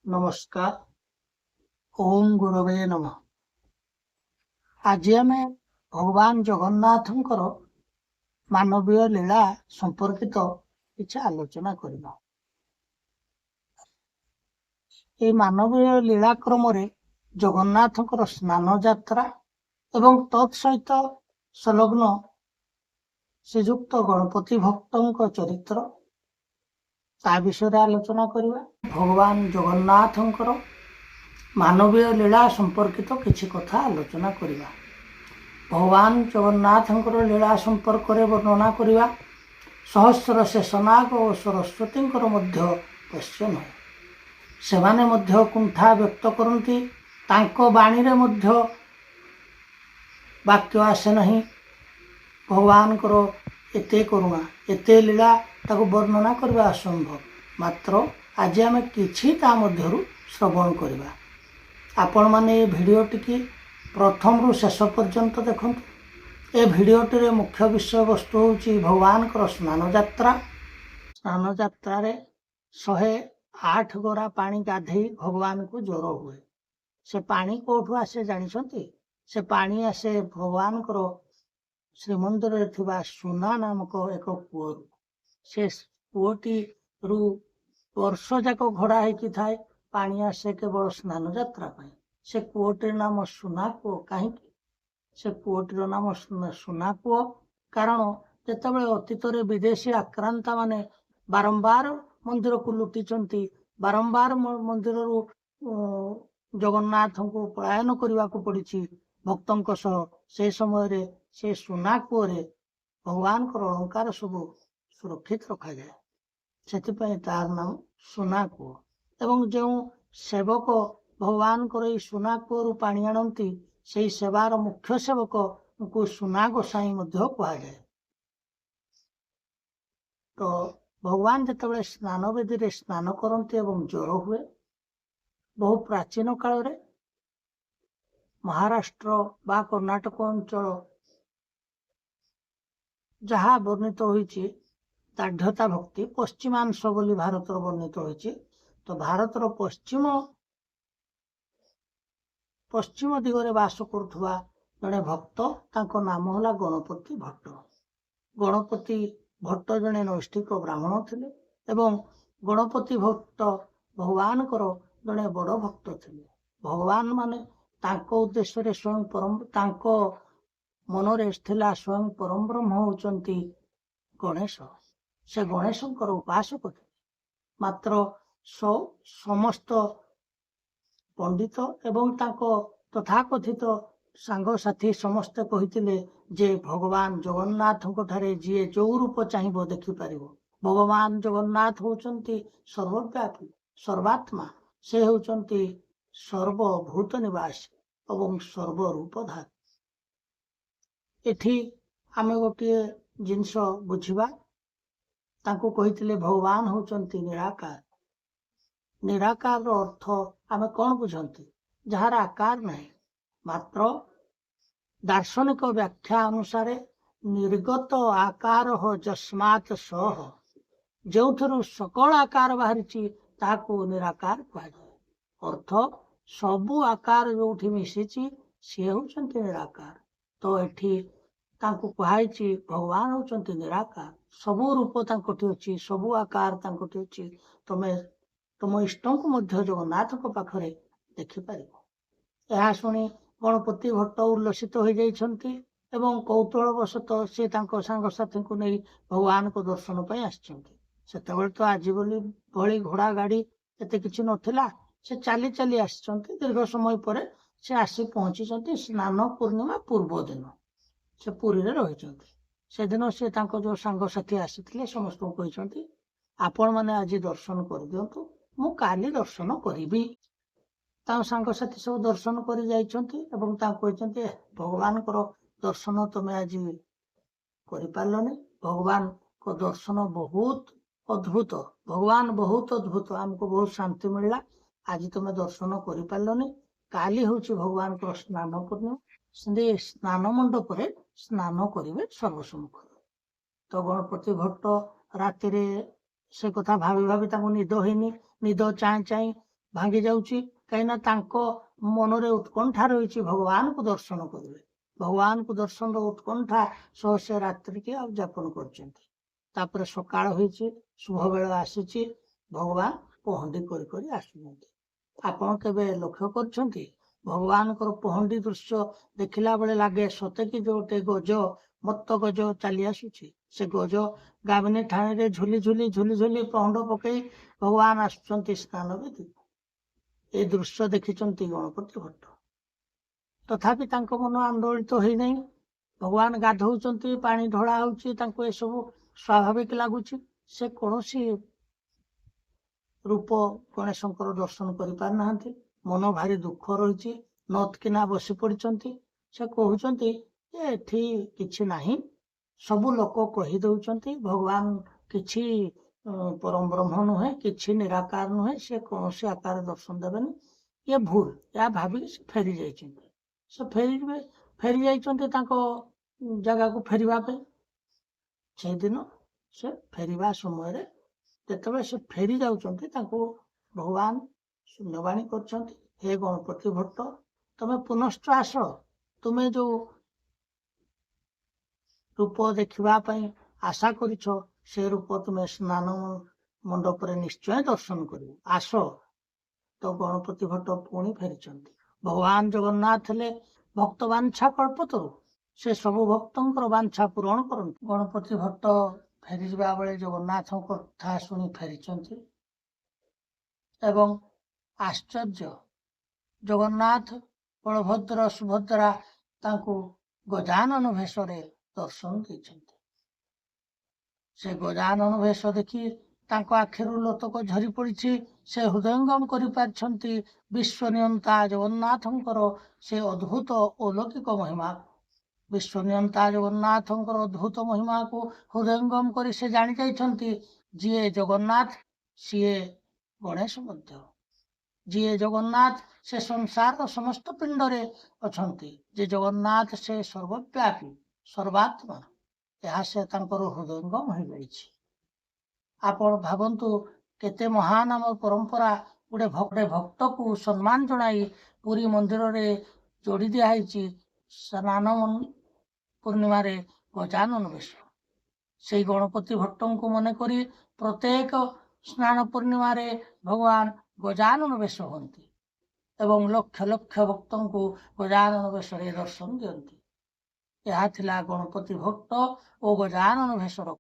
नमस्कार। ओम गुरवे नमः। आज आम भगवान जगन्नाथंकर मानवीय लीला संपर्कित किसी आलोचना करबा। ये मानवीय लीला क्रम जगन्नाथंकर स्नान यात्रा एवं तत्सहित संलग्न श्रीजुक्त गणपति भक्तों चरित्र ता विषय आलोचना करबा। भगवान जगन्नाथंकर मानवीय लीला संपर्कित किसी कथा आलोचना करबा। भगवान जगन्नाथंकर लीला संपर्क वर्णना करबा सहस्र शेषनाग और सरस्वती पश्य नहे। सेमाने मध्य कुंठा व्यक्त करती तांको बाणी रे मध्य वाक्य आसे नहीं। भगवान करो एते करुणा एते लीला ताको वर्णना करबा असंभव। मात्र आज आम किछि ता मध्यरु श्रवण करबा। आपण माने ये भिडियो टिकी प्रथम रु शेष पर्यंत देखंतु। ए भिडियोटी रे मुख्य विषय वस्तु होची भगवान कर स्नान यात्रा। स्नान यात्रा रे 108 गोरा पानी गाधे भगवान को ज्वर हुए। से पानी कोठु आसे जानिछंती? से पानी आसे भगवान कर श्रीमंदिर रे थिबा सुना नामक एक कूଅ। से कूଅटी रु वर्ष जाक घोड़ा होती थाए। पानी आसे केवल स्नान यात्रा पाई। से कूଅटीर नाम सुना कूଅ। कहीं से कूଅटीर नाम सुना कूଅ कारण जेतेबेले अतीत विदेशी आक्रांता माने बारंबार मंदिर को लुटिचंती, बारंबार मंदिर जगन्नाथ को पलायन करने को पड़ी भक्तों सह। से समय से सुना कूଅ भगवान को अलंकार सब सुरक्षित रखा जाए। से तार नाम सुना कूଅ। एवं जो सेवक भगवान को सुना कूअरु पानी आणती से सेवार मुख्य सेवक को सुना गोसाई कह जाए। तो भगवान जितेबाला स्नान वेदी रे स्नान करते एवं ज्वर हुए। बहु प्राचीन काल रे महाराष्ट्र बा कर्णाटक अंचल जहाँ वर्णित होइछि दाढ़्यता भक्ति पश्चिमांश बोली भारत वर्णित होइछि। तो भारत पश्चिम दिगरे बास करुवा जड़े भक्त तांको नाम होला गणपति भट्ट। गणपति भट्ट जड़े नैष्ठिक ब्राह्मण थिले एवं गणपति भट्ट भगवान करो जड़े बड़ भक्त थिले। भगवान माने तांको उद्देश्य रे स्वयं परम तांको मनरे थिला स्वयं परम ब्रह्म होचंती गणेश। से गणेशंकर उपासक थे। मात्र समस्त पंडित एवं तांको तथाकथित सांगसाथी समस्ते कहिथिले जे भगवान जगन्नाथ ठारे जी जो रूप चाहिए देखि पारिबो। भगवान जगन्नाथ होचंती सर्वव्यापी सर्वात्मा। से होचंती सर्वभूत निवासी एवं सर्वरूपधारी। एठी आमे गोटे जिनस बुझिबा तांको कहिथिले भगवान होचंती निराकार। निराकार अर्थ आमे कौन बुझंती? जहार आकार नहीं। मात्र दार्शनिक व्याख्या अनुसार निर्गत आकार हो जस्मात् सह जो सकल आकार बाहरी ताको निराकार कह जाए। अर्थ सबु आकार जो मिशिची सी होचंती निराकार। तो एठी तांको कहाइछि भगवान होचंती निराकार। सबु रूप तांकोठी अछि, सबु आकार तांकोठी अछि। तुम इष्ट को मध्य जगन्नाथ पाखरे देखि पारिबो। यह शुणी गणपति भट्ट उल्लसित हो जाइछंती एवं कौतूहलवशत से तांको सांगसाथी को नहीं भगवान को दर्शन पाई आछंती। सेतेबेले तो आज भली घोड़ा गाड़ी एते किछि नथिला। से चाली चाली आछंती। दीर्घ समय पर से आसी पहुंची स्नान पूर्णिमा पूर्व दिन से पुरी रे रहिछंती। से दिन से तांको जो सांगसाथी आसीथिले समस्त को कहिछंती आपण माने आज दर्शन कर दियंतु, मु काली दर्शन करिबी। ता सांगसाथी सब दर्शन करी जाइछंती एवं ता कहिछंती भगवान को दर्शन तुम आज करि पारलनी। भगवान को दर्शन बहुत अद्भुत। भगवान बहुत अद्भुत। हमको बहुत शांति मिलला। आज तुम दर्शन करि पारलनी। काली होची भगवान को स्नान पूर्णिमा। से स्नान मंडप रे स्नान करिवे सर्वसम्मुख। तो गणपति भट्ट राति रे से कथा भाभी भाभी तांको निद होइनी। निद चाहे चाहे ଭାଙ୍ଗି ଯାଉଛି, କାହିଁକିନା ତାଙ୍କ ମନରେ ଉତ୍କଣ୍ଠା ରହିଛି ଭଗବାନଙ୍କୁ ଦର୍ଶନ କରିବେ। ଭଗବାନଙ୍କୁ ଦର୍ଶନର ଉତ୍କଣ୍ଠା ସହ ସେ ରାତ୍ରିକି ଆଉ ଯାପନ କରୁଛନ୍ତି। ତାପରେ ସକାଳ ହେଇଛି, ଶୁଭ ବେଳ ଆସିଛି, ଭଗବାନ ପହଣ୍ଡି କରି କରି ଆସୁଛନ୍ତି। ଆପଣ କେବେ ଲକ୍ଷ୍ୟ କରୁଛନ୍ତି ଭଗବାନଙ୍କର ପହଣ୍ଡି ଦୃଶ୍ୟ ଦେଖିଲା ବେଳେ ଲାଗେ ସତେ କି ଗୋଟେ ଗଜ, ମତ୍ତ ଗଜ ଚାଲି ଆସୁଛି। ସେ ଗଜ ଗାମିନୀ ଠାଣିରେ ଝୁଲି ଝୁଲି ଝୁଲି ଝୁଲି ପହଣ୍ଡ ପକେଇ ଭଗବାନ ଆସୁଛନ୍ତି ସ୍ନାନ ବେଦୀ। ଏ ଦୃଶ୍ୟ ଦେଖିଛନ୍ତି ଗଣପତି ଭଟ୍ଟ। ତଥାପି ତାଙ୍କ ମନ ଆନ୍ଦୋଳିତ ହେଇନାହିଁ। ଭଗବାନ ଗାଧଉଛନ୍ତି, ପାଣି ଢଳା ହଉଛି, ତାଙ୍କୁ ଏସବୁ ସ୍ୱାଭାବିକ ଲାଗୁଛି। ସେ କୌଣସି ରୂପ ଗଣେଶଙ୍କର ଦର୍ଶନ କରିପାରୁନାହାନ୍ତି। ମନ ଭାରି ଦୁଃଖ ରହିଛି, ନତକିନା ବସି ପଡିଛନ୍ତି। ସେ କହୁଛନ୍ତି ଯେ ଏଠି କିଛି ନାହିଁ, ସବୁ ଲୋକ କହି ଦଉଛନ୍ତି ଭଗବାନ କିଛି ପରମ ବ୍ରହ୍ମ ନୁହେଁ, କିଛି ନିରାକାର ନୁହେଁ, ସେ କୌଣସି ଆକାର ଦର୍ଶନ ଦେବେନି, ଇଏ ଭୁଲ, ଏହା ଭାବିକି ସେ ଫେରି ଯାଇଛନ୍ତି। ସେ ଫେରି ଯାଇଛନ୍ତି ତାଙ୍କ ଜାଗାକୁ ଫେରିବା ପାଇଁ। ସେଇଦିନ ସେ ଫେରିବା ସମୟରେ ଯେତେବେଳେ ସେ ଫେରି ଯାଉଛନ୍ତି ତାଙ୍କୁ ଭଗବାନ ଶୂନ୍ୟବାଣୀ କରୁଛନ୍ତି, ହେ ଗଣପତି ଭଟ୍ଟ, ତମେ ପୁନଶ୍ଚ ଆସ, ତୁମେ ଯୋଉ ରୂପ ଦେଖିବା ପାଇଁ ଆଶା କରିଛ ସେ ରୂପ ତୁମେ ସ୍ନାନ ମଣ୍ଡପରେ ନିଶ୍ଚୟ ଦର୍ଶନ କରିବ, ଆସ। ତ ଗଣପତି ଭଟ୍ଟ ପୁଣି ଫେରିଛନ୍ତି। ଭଗବାନ ଜଗନ୍ନାଥ ହେଲେ ଭକ୍ତ ବାଞ୍ଛା କଳ୍ପତରୁ, ସେ ସବୁ ଭକ୍ତଙ୍କର ବାଞ୍ଛା ପୂରଣ କରନ୍ତି। ଗଣପତି ଭଟ୍ଟ ଫେରିଯିବା ବେଳେ ଜଗନ୍ନାଥଙ୍କ କଥା ଶୁଣି ଫେରିଛନ୍ତି ଏବଂ ଆଶ୍ଚର୍ଯ୍ୟ, ଜଗନ୍ନାଥ, ବଳଭଦ୍ର, ସୁଭଦ୍ରା ତାଙ୍କୁ ଗଜାନନ ବେଶରେ ଦର୍ଶନ ଦେଇଛନ୍ତି। ସେ ଗଜାନନ ବେଶ ଦେଖି ତାଙ୍କ ଆଖିରୁ ଲୋତକ ଝରି ପଡିଛି। ସେ ହୃଦୟଙ୍ଗମ କରିପାରିଛନ୍ତି ବିଶ୍ୱନିୟନ୍ତା ଜଗନ୍ନାଥଙ୍କର ସେ ଅଦ୍ଭୁତ ଅଲୌକିକ ମହିମା। ବିଶ୍ୱନିୟନ୍ତା ଜଗନ୍ନାଥଙ୍କର ଅଦ୍ଭୁତ ମହିମାକୁ ହୃଦୟଙ୍ଗମ କରି ସେ ଜାଣି ଯାଇଛନ୍ତି, ଯିଏ ଜଗନ୍ନାଥ ସିଏ ଗଣେଶ ମଧ୍ୟ। ଯିଏ ଜଗନ୍ନାଥ ସେ ସଂସାରର ସମସ୍ତ ପିଣ୍ଡରେ ଅଛନ୍ତି। ଯେ ଜଗନ୍ନାଥ ସେ ସର୍ବବ୍ୟାପୀ, ସର୍ବାତ୍ମା, ଏହା ସେ ତାଙ୍କର ହୃଦୟଙ୍ଗମ ହୋଇଯାଇଛି। ଆପଣ ଭାବନ୍ତୁ କେତେ ମହାନ ଆମ ପରମ୍ପରା। ଗୋଟେ ଭକ୍ତକୁ ସମ୍ମାନ ଜଣାଇ ପୁରୀ ମନ୍ଦିରରେ ଯୋଡ଼ି ଦିଆହେଇଛି ସ୍ନାନ ପୂର୍ଣ୍ଣିମାରେ ଗଜାନନ ବେଶ। ସେଇ ଗଣପତି ଭଟ୍ଟଙ୍କୁ ମନେକରି ପ୍ରତ୍ୟେକ ସ୍ନାନ ପୂର୍ଣ୍ଣିମାରେ ଭଗବାନ ଗଜାନନ ବେଶ ହୁଅନ୍ତି ଏବଂ ଲକ୍ଷ ଲକ୍ଷ ଭକ୍ତଙ୍କୁ ଗଜାନନ ବେଶରେ ଦର୍ଶନ ଦିଅନ୍ତି। ଏହା ଥିଲା ଗଣପତି ଭଟ୍ଟ ଓ ଗଜାନନ ବେଶର